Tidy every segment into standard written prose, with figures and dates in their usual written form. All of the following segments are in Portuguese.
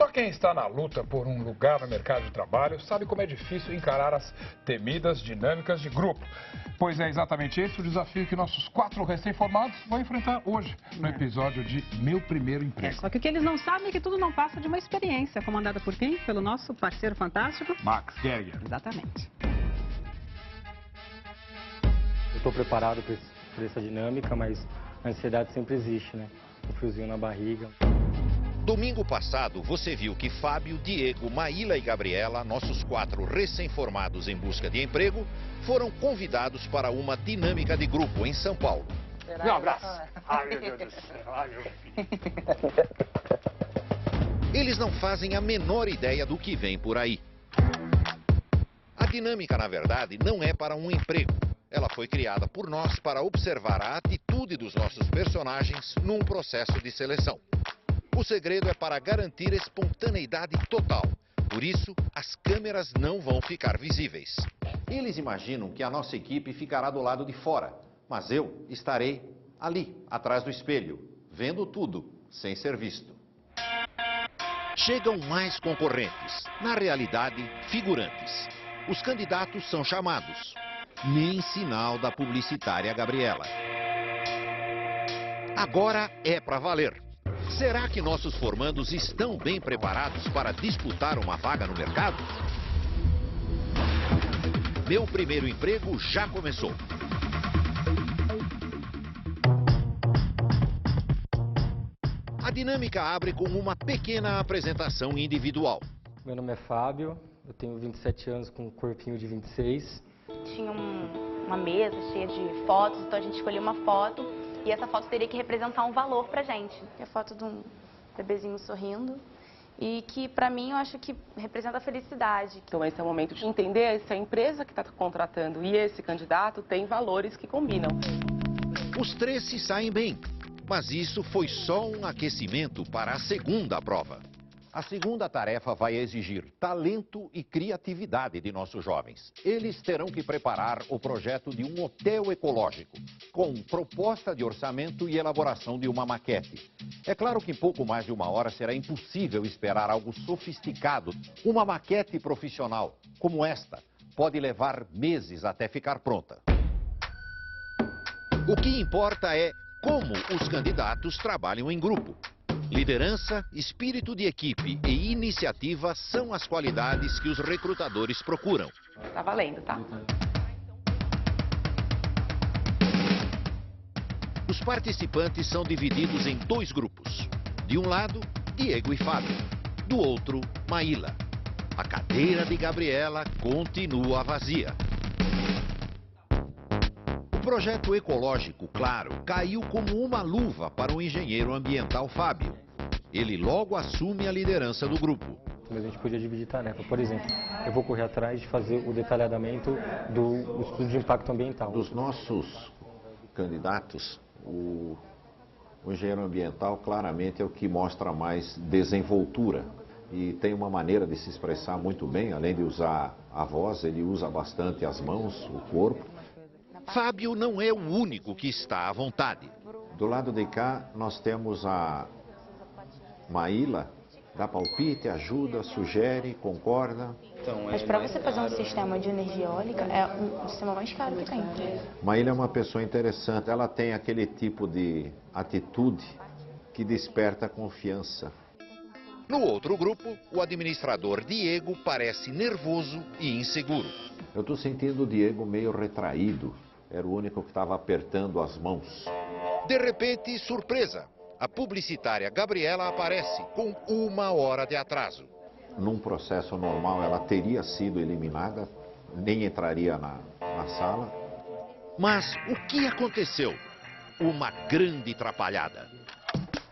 Só quem está na luta por um lugar no mercado de trabalho sabe como é difícil encarar as temidas dinâmicas de grupo. Pois é exatamente esse o desafio que nossos 4 recém-formados vão enfrentar hoje, no episódio de Meu Primeiro Emprego. Só que o que eles não sabem é que tudo não passa de uma experiência, comandada por quem? Pelo nosso parceiro fantástico, Max Gerger. Exatamente. Eu estou preparado por essa dinâmica, mas a ansiedade sempre existe, né? Um friozinho na barriga. Domingo passado, você viu que Fábio, Diego, Maíla e Gabriela, nossos 4 recém-formados em busca de emprego, foram convidados para uma dinâmica de grupo em São Paulo. Um abraço. Ai, meu Deus do céu. Ai, meu filho. Eles não fazem a menor ideia do que vem por aí. A dinâmica, na verdade, não é para um emprego. Ela foi criada por nós para observar a atitude dos nossos personagens num processo de seleção. O segredo é para garantir espontaneidade total. Por isso, as câmeras não vão ficar visíveis. Eles imaginam que a nossa equipe ficará do lado de fora, mas eu estarei ali, atrás do espelho, vendo tudo, sem ser visto. Chegam mais concorrentes, na realidade, figurantes. Os candidatos são chamados. Nem sinal da publicitária Gabriela. Agora é para valer. Será que nossos formandos estão bem preparados para disputar uma vaga no mercado? Meu primeiro emprego já começou. A dinâmica abre com uma pequena apresentação individual. Meu nome é Fábio, eu tenho 27 anos com um corpinho de 26. Tinha uma mesa cheia de fotos, então a gente escolheu uma foto e essa foto teria que representar um valor pra gente. É a foto de um bebezinho sorrindo e que pra mim eu acho que representa a felicidade. Então esse é o momento de entender se a empresa que está contratando e esse candidato tem valores que combinam. Os 3 se saem bem, mas isso foi só um aquecimento para a segunda prova. A segunda tarefa vai exigir talento e criatividade de nossos jovens. Eles terão que preparar o projeto de um hotel ecológico, com proposta de orçamento e elaboração de uma maquete. É claro que em pouco mais de 1 hora será impossível esperar algo sofisticado. Uma maquete profissional, como esta, pode levar meses até ficar pronta. O que importa é como os candidatos trabalham em grupo. Liderança, espírito de equipe e iniciativa são as qualidades que os recrutadores procuram. Tá valendo, tá? Os participantes são divididos em 2 grupos. De um lado, Diego e Fábio. Do outro, Maíla. A cadeira de Gabriela continua vazia. O projeto ecológico, claro, caiu como uma luva para o engenheiro ambiental Fábio. Ele logo assume a liderança do grupo. Mas a gente podia dividir tarefa. Por exemplo, eu vou correr atrás de fazer o detalhamento do estudo de impacto ambiental. Dos nossos candidatos, o engenheiro ambiental claramente é o que mostra mais desenvoltura. E tem uma maneira de se expressar muito bem, além de usar a voz, ele usa bastante as mãos, o corpo. Fábio não é o único que está à vontade. Do lado de cá, nós temos a Maíla, dá palpite, ajuda, sugere, concorda. Mas para você fazer um sistema de energia eólica, é o sistema mais caro que tem. Maíla é uma pessoa interessante, ela tem aquele tipo de atitude que desperta confiança. No outro grupo, o administrador Diego parece nervoso e inseguro. Eu estou sentindo o Diego meio retraído, era o único que estava apertando as mãos. De repente, surpresa! A publicitária Gabriela aparece com 1 hora de atraso. Num processo normal, ela teria sido eliminada, nem entraria na sala. Mas o que aconteceu? Uma grande atrapalhada.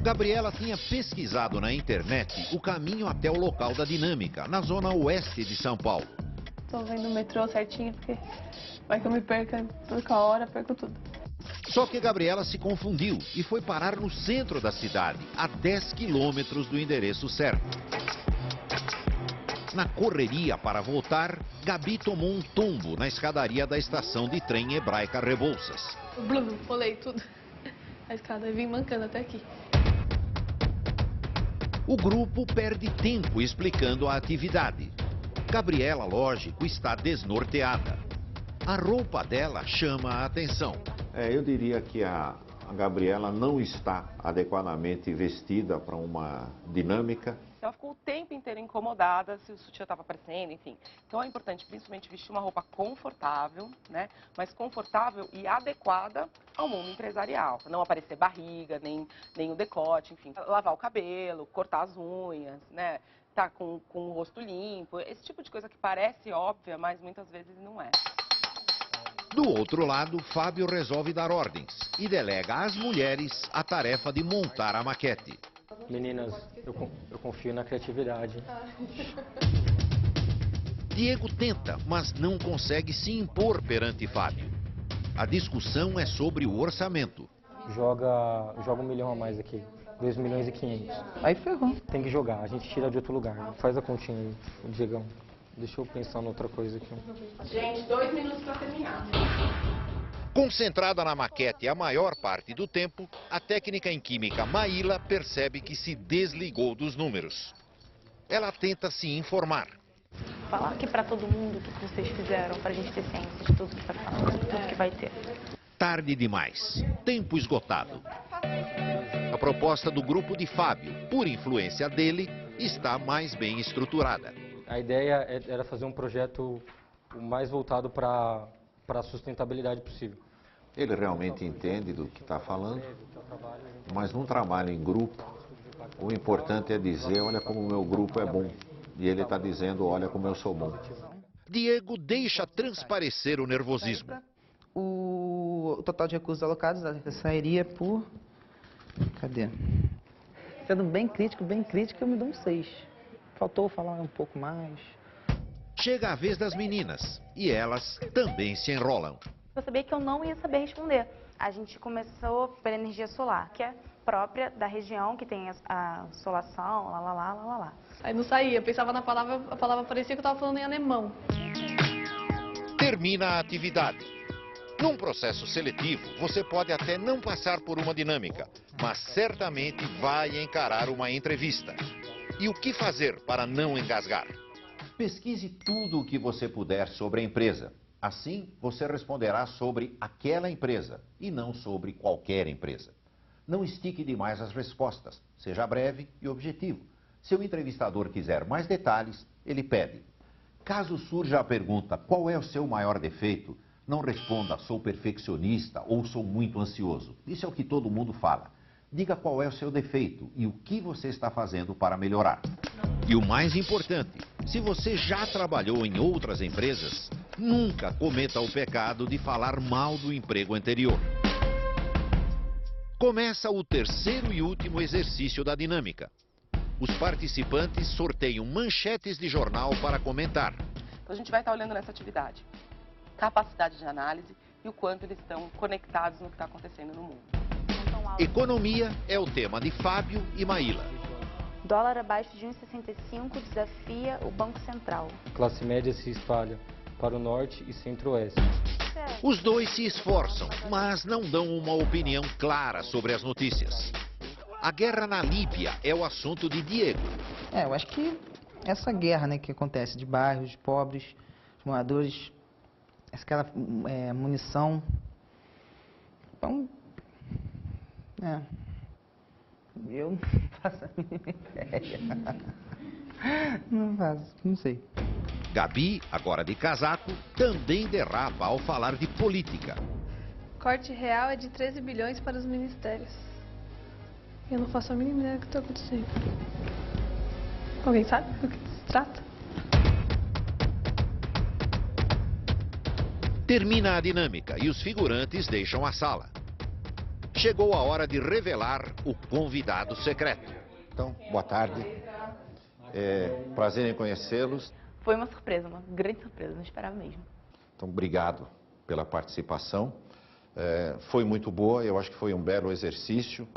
Gabriela tinha pesquisado na internet o caminho até o local da dinâmica, na zona oeste de São Paulo. Tô vendo o metrô certinho, porque vai que eu me perca, perco a hora, perco tudo. Só que Gabriela se confundiu e foi parar no centro da cidade, a 10 quilômetros do endereço certo. Na correria para voltar, Gabi tomou um tombo na escadaria da estação de trem Hebraica Rebouças. Blum, rolei tudo. A escada e vim mancando até aqui. O grupo perde tempo explicando a atividade. Gabriela, lógico, está desnorteada. A roupa dela chama a atenção. Eu diria que a Gabriela não está adequadamente vestida para uma dinâmica. Ela ficou o tempo inteiro incomodada se o sutiã estava aparecendo, enfim. Então é importante, principalmente, vestir uma roupa confortável, né? Mas confortável e adequada ao mundo empresarial. Não aparecer barriga, nem o decote, enfim. Lavar o cabelo, cortar as unhas, né? Tá com o rosto limpo. Esse tipo de coisa que parece óbvia, mas muitas vezes não é. Do outro lado, Fábio resolve dar ordens e delega às mulheres a tarefa de montar a maquete. Meninas, eu confio na criatividade. Diego tenta, mas não consegue se impor perante Fábio. A discussão é sobre o orçamento. Joga 1 milhão a mais aqui. 2 milhões e 500. Aí ferrou. Tem que jogar, a gente tira de outro lugar. Faz a continha aí, Diegão. Deixa eu pensar em outra coisa aqui. Gente, 2 minutos para terminar. Concentrada na maquete a maior parte do tempo, a técnica em química Maíla percebe que se desligou dos números. Ela tenta se informar. Falar aqui para todo mundo o que vocês fizeram, para a gente ter ciência de tudo que está falando, tudo que vai ter. Tarde demais. Tempo esgotado. A proposta do grupo de Fábio, por influência dele, está mais bem estruturada. A ideia era fazer um projeto o mais voltado para a sustentabilidade possível. Ele realmente entende do que está falando, mas num trabalho em grupo, o importante é dizer, olha como o meu grupo é bom. E ele está dizendo, olha como eu sou bom. Diego deixa transparecer o nervosismo. O total de recursos alocados sairia por... Cadê? Sendo bem crítico, eu me dou um 6. Faltou falar um pouco mais. Chega a vez das meninas e elas também se enrolam. Eu sabia que eu não ia saber responder. A gente começou pela energia solar, que é própria da região, que tem a solação, lá. Aí não saía, eu pensava na palavra, a palavra parecia que eu estava falando em alemão. Termina a atividade. Num processo seletivo, você pode até não passar por uma dinâmica, mas certamente vai encarar uma entrevista. E o que fazer para não engasgar? Pesquise tudo o que você puder sobre a empresa. Assim, você responderá sobre aquela empresa e não sobre qualquer empresa. Não estique demais as respostas. Seja breve e objetivo. Se o entrevistador quiser mais detalhes, ele pede. Caso surja a pergunta, qual é o seu maior defeito? Não responda, sou perfeccionista ou sou muito ansioso. Isso é o que todo mundo fala. Diga qual é o seu defeito e o que você está fazendo para melhorar. E o mais importante, se você já trabalhou em outras empresas, nunca cometa o pecado de falar mal do emprego anterior. Começa o terceiro e último exercício da dinâmica. Os participantes sorteiam manchetes de jornal para comentar. Então a gente vai estar olhando nessa atividade. Capacidade de análise e o quanto eles estão conectados no que está acontecendo no mundo. Economia é o tema de Fábio e Maíla. Dólar abaixo de 1,65 desafia o Banco Central. Classe média se espalha para o norte e centro-oeste. Os dois se esforçam, mas não dão uma opinião clara sobre as notícias. A guerra na Líbia é o assunto de Diego. Eu acho que essa guerra, né, que acontece de bairros pobres, os moradores, aquela munição. Então, eu não faço a mínima ideia. Não sei. Gabi, agora de casaco, também derrapa ao falar de política. Corte real é de 13 bilhões para os ministérios. Eu não faço a mínima ideia do que está acontecendo. Alguém sabe do que se trata? Termina a dinâmica e os figurantes deixam a sala. Chegou a hora de revelar o convidado secreto. Então, boa tarde. Prazer em conhecê-los. Foi uma surpresa, uma grande surpresa, não esperava mesmo. Então, obrigado pela participação. Foi muito boa, eu acho que foi um belo exercício.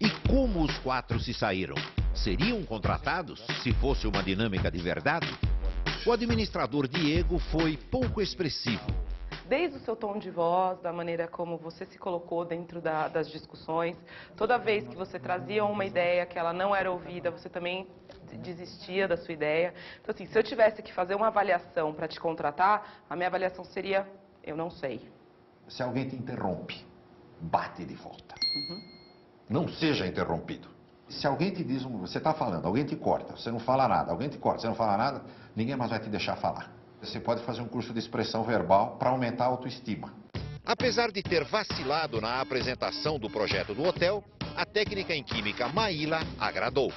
E como os quatro se saíram? Seriam contratados se fosse uma dinâmica de verdade? O administrador Diego foi pouco expressivo. desde o seu tom de voz, da maneira como você se colocou dentro das discussões. Toda vez que você trazia uma ideia que ela não era ouvida, você também desistia da sua ideia. Então, assim, se eu tivesse que fazer uma avaliação para te contratar, a minha avaliação seria, eu não sei. Se alguém te interrompe, bate de volta. Não seja interrompido. Se alguém te diz, você está falando, alguém te corta, você não fala nada, alguém te corta, você não fala nada, ninguém mais vai te deixar falar. Você pode fazer um curso de expressão verbal para aumentar a autoestima. Apesar de ter vacilado na apresentação do projeto do hotel, a técnica em química Maíla agradou.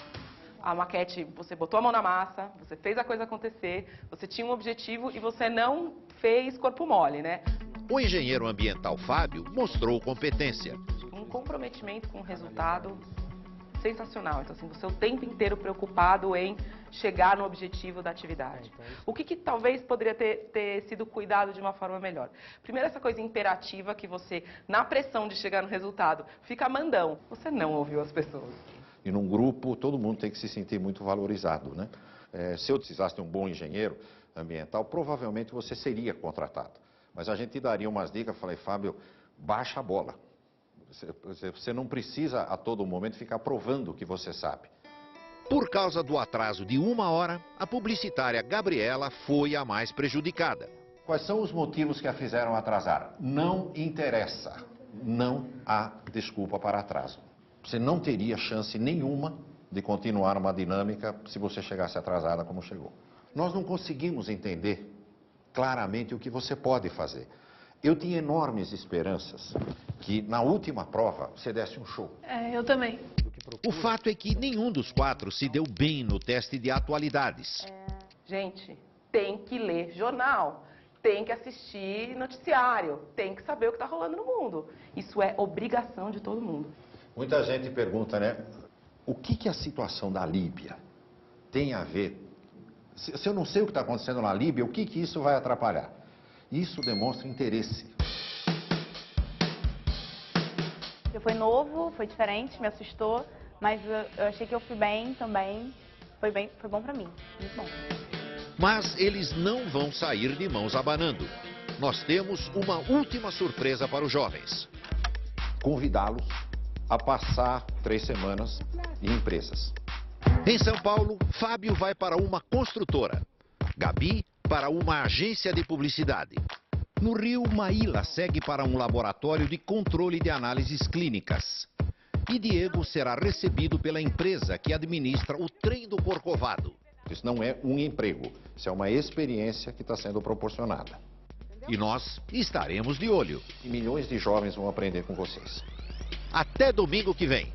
A maquete, você botou a mão na massa, você fez a coisa acontecer, você tinha um objetivo e você não fez corpo mole, né? O engenheiro ambiental Fábio mostrou competência. Um comprometimento com o resultado sensacional. Então, assim, você o tempo inteiro preocupado em chegar no objetivo da atividade. O que talvez poderia ter sido cuidado de uma forma melhor? Primeiro, essa coisa imperativa que você, na pressão de chegar no resultado, fica mandão. Você não ouviu as pessoas. E num grupo, todo mundo tem que se sentir muito valorizado, né? Se eu precisasse de um bom engenheiro ambiental, provavelmente você seria contratado. Mas a gente daria umas dicas, falei, Fábio, baixa a bola. Você não precisa a todo momento ficar provando o que você sabe. Por causa do atraso de 1 hora, a publicitária Gabriela foi a mais prejudicada. Quais são os motivos que a fizeram atrasar? Não interessa. Não há desculpa para atraso. Você não teria chance nenhuma de continuar uma dinâmica se você chegasse atrasada como chegou. Nós não conseguimos entender claramente o que você pode fazer. Eu tinha enormes esperanças que na última prova você desse um show. Eu também. O fato é que nenhum dos 4 se deu bem no teste de atualidades. Gente, tem que ler jornal, tem que assistir noticiário, tem que saber o que está rolando no mundo. Isso é obrigação de todo mundo. Muita gente pergunta, né? O que a situação da Líbia tem a ver? Se eu não sei o que está acontecendo na Líbia, o que isso vai atrapalhar? Isso demonstra interesse. Foi novo, foi diferente, me assustou, mas eu achei que eu fui bem também. Foi bom pra mim, muito bom. Mas eles não vão sair de mãos abanando. Nós temos uma última surpresa para os jovens. Convidá-los a passar 3 semanas em empresas. Em São Paulo, Fábio vai para uma construtora. Gabi para uma agência de publicidade. No Rio, Maíla segue para um laboratório de controle de análises clínicas. E Diego será recebido pela empresa que administra o trem do Corcovado. Isso não é um emprego, isso é uma experiência que está sendo proporcionada. E nós estaremos de olho. E milhões de jovens vão aprender com vocês. Até domingo que vem.